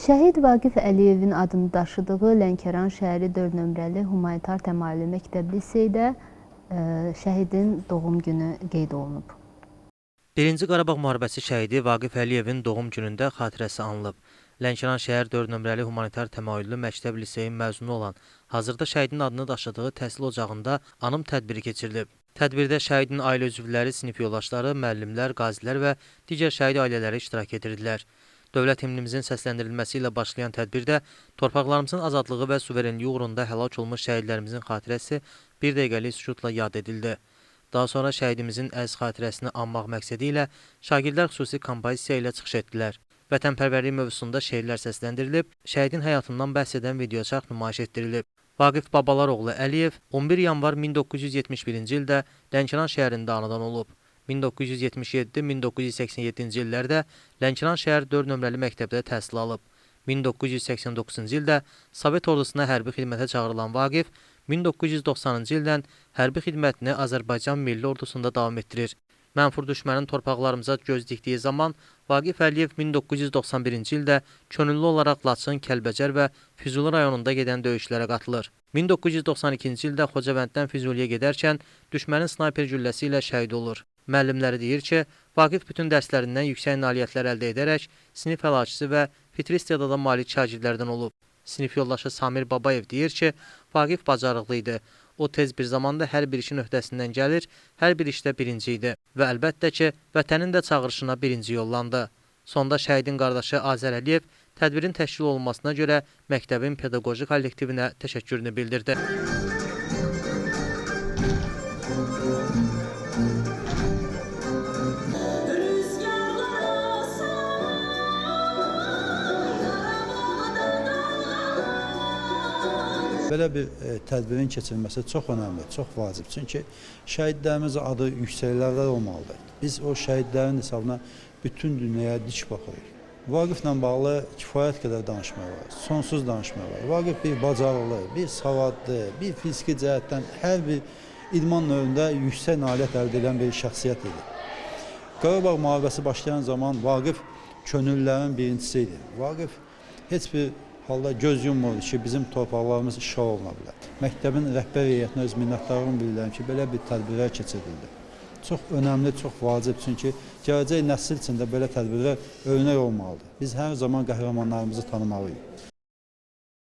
Şəhid Vaqif Əliyevin adını daşıdığı Lənkəran şəhəri 4 nömrəli humanitar təmayüllü məktəb liseydə şəhidin doğum günü qeyd olunub. 1-ci Qarabağ müharibəsi şəhidi Vaqif Əliyevin doğum günündə xatirəsi anılıb. Lənkəran şəhər 4 nömrəli humanitar təmayüllü məktəb liseyin məzunu olan, hazırda şəhidin adını daşıdığı təhsil ocağında anım tədbiri keçirilib. Tədbirdə şəhidin ailə üzvləri, sinif yoldaşları, müəllimlər, qazilər və digər şəhid ailələri iştirak edirdilər. Dövlət himnimizin səsləndirilməsi ilə başlayan tədbirdə torpaqlarımızın azadlığı və suverenliyi uğrunda həlak olmuş şəhidlərimizin xatirəsi bir dəqiqəlik sükutla yad edildi. Daha sonra şəhidimizin əziz xatirəsini anmaq məqsədi ilə şagirdlər xüsusi kompozisiya ilə çıxış etdilər. Vətənpərvərlik mövzusunda şeirlər səsləndirilib, şəhidin həyatından bəhs edən videoçarx nümayiş etdirilib. Vaqif Babalaroğlu Əliyev 11 yanvar 1971-ci ildə Lənkəran şəhərində anadan olub. 1977-1987-ci illərdə Lənkəran şəhər 4 nömrəli məktəbdə təhsil alıb. 1989-cu ildə Sovet ordusuna hərbi xidmətə çağırılan Vaqif 1990-cı ildən hərbi xidmətini Azərbaycan Milli Ordusunda davam etdirir. Mənfur düşmənin torpaqlarımıza göz dikdiyi zaman Vaqif Əliyev 1991-ci ildə könüllü olaraq Laçın, Kəlbəcər və Füzuli rayonunda gedən döyüşlərə qatılır. 1992-ci ildə Xocavənddən Füzuliyə gedərkən düşmənin snayper gülləsi ilə şəhid olur. Müəllimləri deyir ki, Vaqif bütün dərslərindən yüksək nailiyyətlər əldə edərək sinif həlakçısı və fitri istedada malik şagirdlərdən olub. Sinif yoldaşı Samir Babayev deyir ki, Vaqif bacarıqlı idi. O tez bir zamanda hər bir işin öhdəsindən gəlir, hər bir işdə birinci idi və əlbəttə ki, vətənin də çağırışına birinci yollandı. Sonda şəhidin qardaşı Azər Əliyev tədbirin təşkil olunmasına görə məktəbin pedaqoji kollektivinə təşəkkürünü bildirdi. Belə bir tədbirin keçirilməsi çox önəmli, çox vacib. Çünki şəhidlərimizin adı yüksəklərdə olmalıdır. Biz o şəhidlərin hesabına bütün dünyaya dik baxırıq. Vaqiflə bağlı kifayət qədər danışmaq var, sonsuz danışmaq var. Vaqif bir bacarıqlı, bir savadlı, bir fiziki cəhətdən hər bir idman növündə yüksək nailiyyət əldə edən bir şəxsiyyət idi. Qarabağ müharibəsi başlayan zaman Vaqif könüllülərin birincisi idi. Vaqif heç bir halda göz yummur ki, bizim torpaqlarımız işğal oluna bilər. Məktəbin rəhbər heyətinə öz minnətdarlığımı bildirirəm ki, belə bir tədbirlər keçirildi. Çox önəmli, çox vacib, çünki gələcək nəsil üçün də belə tədbirlər örnək olmalıdır. Biz hər zaman qəhrəmanlarımızı tanımalıyıq.